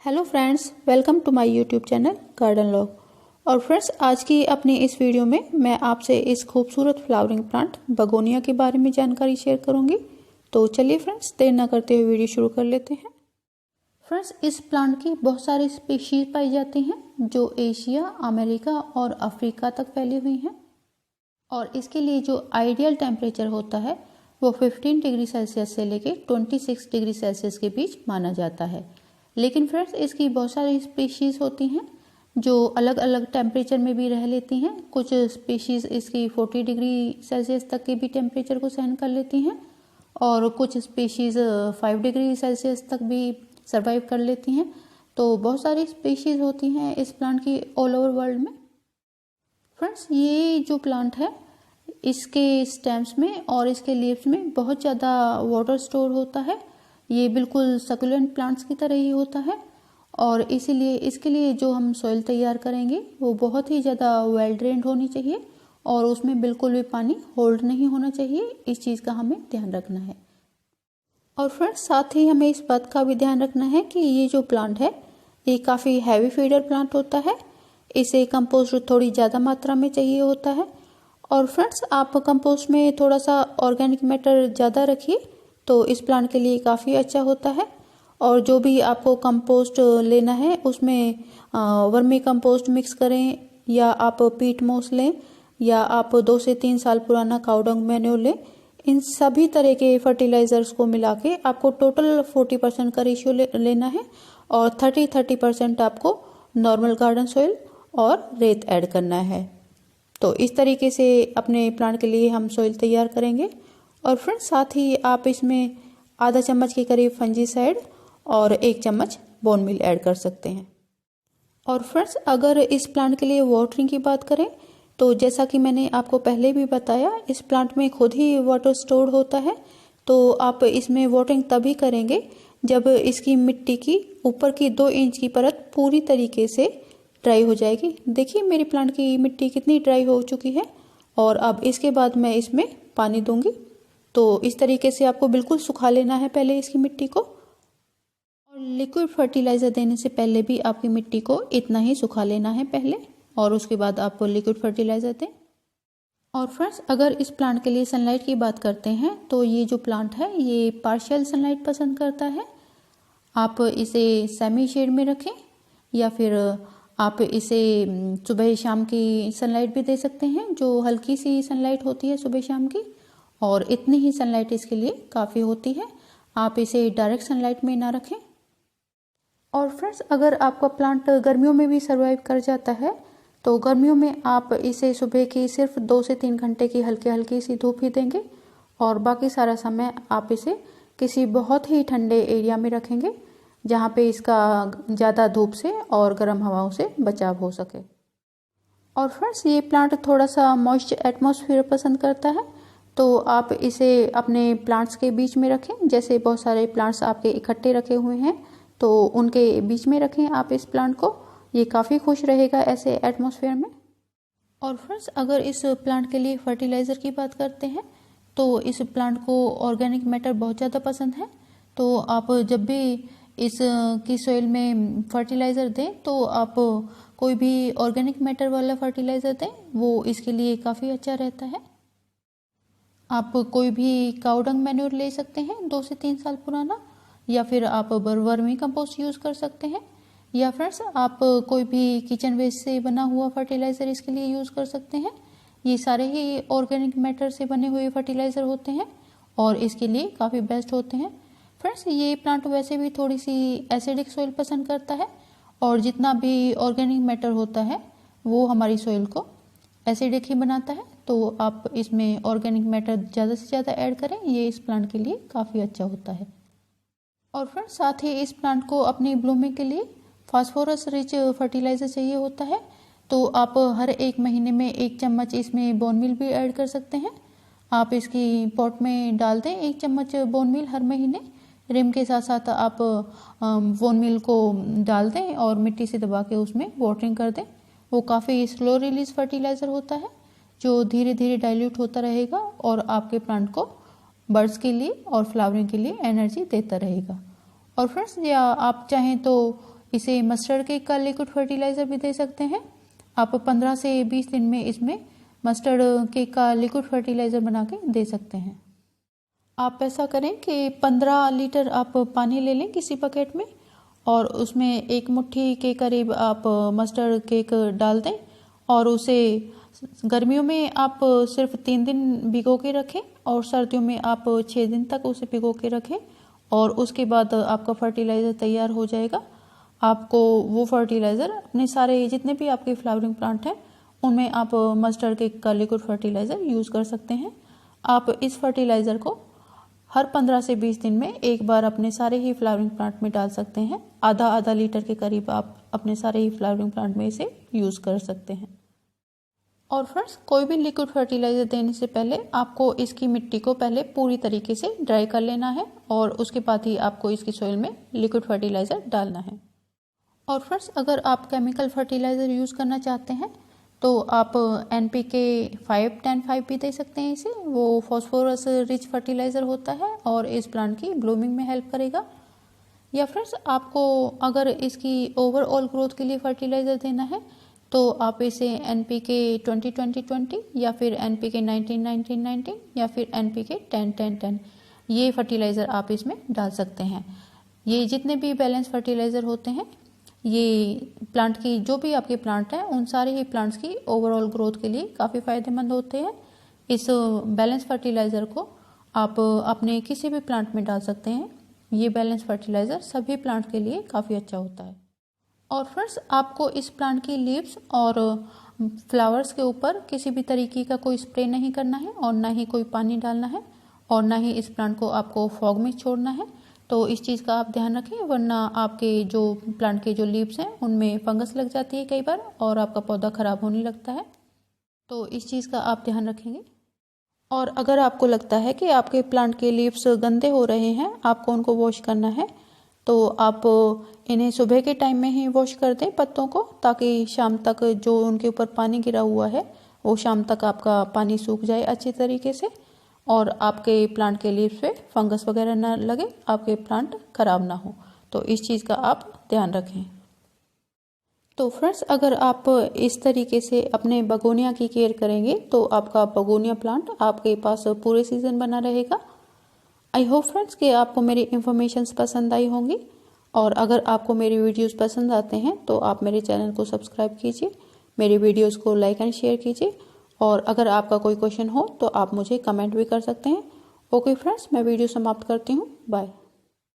Hello friends, welcome to my YouTube channel garden log. और friends, आज की अपनी इस वीडियो में मैं आपसे इस खूबसूरत फ्लावरिंग प्लांट बगोनिया के बारे में जानकारी शेयर करूंगी। तो चलिए फ्रेंड्स, देर ना करते हुए वीडियो शुरू कर लेते हैं। फ्रेंड्स, इस प्लांट की बहुत सारी स्पीशीज पाई जाती हैं जो एशिया, अमेरिका और अफ्रीका तक फैली हुई हैं। और इसके लिए जो आइडियल टेम्परेचर होता है वो 15 डिग्री सेल्सियस से लेकर 26 डिग्री सेल्सियस के बीच माना जाता है। लेकिन फ्रेंड्स, इसकी बहुत सारी स्पीशीज़ होती हैं जो अलग अलग टेम्परेचर में भी रह लेती हैं। कुछ स्पीशीज़ इसकी 40 डिग्री सेल्सियस तक के भी टेम्परेचर को सहन कर लेती हैं और कुछ स्पीशीज़ 5 डिग्री सेल्सियस तक भी सर्वाइव कर लेती हैं। तो बहुत सारी स्पीशीज़ होती हैं इस प्लांट की ऑल ओवर वर्ल्ड में। फ्रेंड्स, ये जो प्लांट है इसके स्टेम्स में और इसके लीव्स में बहुत ज़्यादा वाटर स्टोर होता है। ये बिल्कुल सकुलेंट प्लांट्स की तरह ही होता है और इसीलिए इसके लिए जो हम सॉइल तैयार करेंगे वो बहुत ही ज़्यादा वेल ड्रेन्ड होनी चाहिए और उसमें बिल्कुल भी पानी होल्ड नहीं होना चाहिए। इस चीज़ का हमें ध्यान रखना है। और फ्रेंड्स, साथ ही हमें इस बात का भी ध्यान रखना है कि ये जो प्लांट है ये काफ़ी हैवी फीडर प्लांट होता है। इसे कंपोस्ट थोड़ी ज़्यादा मात्रा में चाहिए होता है। और फ्रेंड्स, आप कंपोस्ट में थोड़ा सा ऑर्गेनिक मैटर ज़्यादा रखिए तो इस प्लांट के लिए काफ़ी अच्छा होता है। और जो भी आपको कंपोस्ट लेना है उसमें वर्मी कंपोस्ट मिक्स करें या आप पीट मोस लें या आप 2 से 3 साल पुराना काऊ डंग मैन्योर लें। इन सभी तरह के फर्टिलाइजर्स को मिला के आपको टोटल 40% का रेशियो लेना है और 30% आपको नॉर्मल गार्डन सॉइल और रेत ऐड करना है। तो इस तरीके से अपने प्लांट के लिए हम सॉइल तैयार करेंगे। और फ्रेंड्स, साथ ही आप इसमें आधा चम्मच के करीब फंजीसाइड और 1 चम्मच बोन मील ऐड कर सकते हैं। और फ्रेंड्स, अगर इस प्लांट के लिए वाटरिंग की बात करें तो जैसा कि मैंने आपको पहले भी बताया, इस प्लांट में खुद ही वाटर स्टोर होता है। तो आप इसमें वाटरिंग तभी करेंगे जब इसकी मिट्टी की ऊपर की 2 इंच की परत पूरी तरीके से ड्राई हो जाएगी। देखिए मेरी प्लांट की मिट्टी कितनी ड्राई हो चुकी है और अब इसके बाद मैं इसमें पानी दूंगी। तो इस तरीके से आपको बिल्कुल सुखा लेना है पहले इसकी मिट्टी को। और लिक्विड फर्टिलाइज़र देने से पहले भी आपकी मिट्टी को इतना ही सुखा लेना है पहले और उसके बाद आप लिक्विड फर्टिलाइज़र दें। और फ्रेंड्स, अगर इस प्लांट के लिए सनलाइट की बात करते हैं तो ये जो प्लांट है ये पार्शियल सनलाइट पसंद करता है। आप इसे सेमी शेड में रखें या फिर आप इसे सुबह शाम की सनलाइट भी दे सकते हैं, जो हल्की सी सनलाइट होती है सुबह शाम की, और इतनी ही सनलाइट इसके लिए काफ़ी होती है। आप इसे डायरेक्ट सनलाइट में ना रखें। और फ्रेंड्स, अगर आपका प्लांट गर्मियों में भी सर्वाइव कर जाता है तो गर्मियों में आप इसे सुबह की सिर्फ 2 से 3 घंटे की हल्की हल्की सी धूप ही देंगे और बाकी सारा समय आप इसे किसी बहुत ही ठंडे एरिया में रखेंगे जहाँ पे इसका ज़्यादा धूप से और गर्म हवाओं से बचाव हो सके। और फ्रेंड्स, ये प्लांट थोड़ा सा मॉइस्ट एटमॉस्फेयर पसंद करता है तो आप इसे अपने प्लांट्स के बीच में रखें। जैसे बहुत सारे प्लांट्स आपके इकट्ठे रखे हुए हैं तो उनके बीच में रखें आप इस प्लांट को। ये काफ़ी खुश रहेगा ऐसे एटमॉस्फेयर में। और फ्रेंड्स, अगर इस प्लांट के लिए फर्टिलाइज़र की बात करते हैं तो इस प्लांट को ऑर्गेनिक मैटर बहुत ज़्यादा पसंद है। तो आप जब भी इस की सॉइल में फर्टिलाइज़र दें तो आप कोई भी ऑर्गेनिक मैटर वाला फर्टिलाइज़र दें, वो इसके लिए काफ़ी अच्छा रहता है। आप कोई भी काऊ डंग मैन्योर ले सकते हैं 2 से 3 साल पुराना, या फिर आप वर्मी कंपोस्ट यूज़ कर सकते हैं, या फ्रेंड्स आप कोई भी किचन वेस्ट से बना हुआ फर्टिलाइज़र इसके लिए यूज़ कर सकते हैं। ये सारे ही ऑर्गेनिक मैटर से बने हुए फर्टिलाइज़र होते हैं और इसके लिए काफ़ी बेस्ट होते हैं। फ्रेंड्स, ये प्लांट वैसे भी थोड़ी सी एसिडिक सॉइल पसंद करता है और जितना भी ऑर्गेनिक मैटर होता है वो हमारी सॉइल को एसिडिक ही बनाता है। तो आप इसमें ऑर्गेनिक मैटर ज़्यादा से ज़्यादा ऐड करें, ये इस प्लांट के लिए काफ़ी अच्छा होता है। और फ्रेंड्स, साथ ही इस प्लांट को अपनी ब्लूमिंग के लिए फास्फोरस रिच फर्टिलाइज़र चाहिए होता है। तो आप हर 1 महीने में 1 चम्मच इसमें बोन मील भी ऐड कर सकते हैं। आप इसकी पॉट में डाल दें 1 चम्मच बोन मील हर महीने। रिम के साथ साथ आप बोन मील को डाल दें और मिट्टी से दबा के उसमें वाटरिंग कर दें। वो काफ़ी स्लो रिलीज फर्टिलाइज़र होता है जो धीरे धीरे डाइल्यूट होता रहेगा और आपके प्लांट को बर्ड्स के लिए और फ्लावरिंग के लिए एनर्जी देता रहेगा। और फ्रेंड्स, या आप चाहें तो इसे मस्टर्ड केक का लिक्विड फर्टिलाइज़र भी दे सकते हैं। आप 15 से 20 दिन में इसमें मस्टर्ड केक का लिक्विड फर्टिलाइज़र बना के दे सकते हैं। आप ऐसा करें कि 15 लीटर आप पानी ले लें किसी बकेट में और उसमें 1 मुट्ठी के करीब आप मस्टर्ड केक डाल दें और उसे गर्मियों में आप सिर्फ 3 दिन भिगो के रखें और सर्दियों में आप 6 दिन तक उसे भिगो के रखें और उसके बाद आपका फर्टिलाइज़र तैयार हो जाएगा। आपको वो फर्टिलाइज़र अपने सारे जितने भी आपके फ्लावरिंग प्लांट हैं उनमें आप मस्टर्ड केक का लिक्विड फर्टिलाइज़र यूज़ कर सकते हैं। आप इस फर्टिलाइज़र को हर 15 से 20 दिन में एक बार अपने सारे ही फ्लावरिंग प्लांट में डाल सकते हैं। आधा लीटर के करीब आप अपने सारे ही फ्लावरिंग प्लांट में इसे यूज़ कर सकते हैं। और फ्रेंड्स, कोई भी लिक्विड फर्टिलाइज़र देने से पहले आपको इसकी मिट्टी को पहले पूरी तरीके से ड्राई कर लेना है और उसके बाद ही आपको इसकी सॉइल में लिक्विड फर्टिलाइज़र डालना है। और फ्रेंड्स, अगर आप केमिकल फर्टिलाइज़र यूज़ करना चाहते हैं तो आप NPK 5-10-5 भी दे सकते हैं इसे। वो फॉस्फोरस रिच फर्टिलाइज़र होता है और इस प्लांट की ब्लूमिंग में हेल्प करेगा। या फ्रेंड्स, आपको अगर इसकी ओवरऑल ग्रोथ के लिए फर्टिलाइज़र देना है तो आप इसे NPK 20-20-20 या फिर NPK 19-19-19 या फिर NPK 10-10-10 ये फर्टिलाइज़र आप इसमें डाल सकते हैं। ये जितने भी बैलेंस फर्टिलाइज़र होते हैं ये प्लांट की जो भी आपके प्लांट हैं उन सारे ही प्लांट्स की ओवरऑल ग्रोथ के लिए काफ़ी फ़ायदेमंद होते हैं। इस बैलेंस फर्टिलाइज़र को आप अपने किसी भी प्लांट में डाल सकते हैं। ये बैलेंस फर्टिलाइज़र सभी प्लांट के लिए काफ़ी अच्छा होता है। और फ्रेंड्स, आपको इस प्लांट की लीव्स और फ्लावर्स के ऊपर किसी भी तरीके का कोई स्प्रे नहीं करना है और ना ही कोई पानी डालना है और ना ही इस प्लांट को आपको फॉग में छोड़ना है। तो इस चीज़ का आप ध्यान रखें, वरना आपके जो प्लांट के जो लीव्स हैं उनमें फंगस लग जाती है कई बार और आपका पौधा ख़राब होने लगता है। तो इस चीज़ का आप ध्यान रखेंगे। और अगर आपको लगता है कि आपके प्लांट के लीव्स गंदे हो रहे हैं, आपको उनको वॉश करना है, तो आप इन्हें सुबह के टाइम में ही वॉश कर दें पत्तों को, ताकि शाम तक जो उनके ऊपर पानी गिरा हुआ है वो शाम तक आपका पानी सूख जाए अच्छी तरीके से और आपके प्लांट के लीव्स पे फंगस वगैरह ना लगे, आपके प्लांट खराब ना हो। तो इस चीज़ का आप ध्यान रखें। तो फ्रेंड्स, अगर आप इस तरीके से अपने बगोनिया की केयर करेंगे तो आपका बगोनिया प्लांट आपके पास पूरे सीजन बना रहेगा। आई होप फ्रेंड्स कि आपको मेरी इन्फॉर्मेशंस पसंद आई होंगी और अगर आपको मेरी वीडियोस पसंद आते हैं तो आप मेरे चैनल को सब्सक्राइब कीजिए, मेरी वीडियोस को लाइक एंड शेयर कीजिए और अगर आपका कोई क्वेश्चन हो तो आप मुझे कमेंट भी कर सकते हैं। ओके फ्रेंड्स, मैं वीडियो समाप्त करती हूँ। बाय।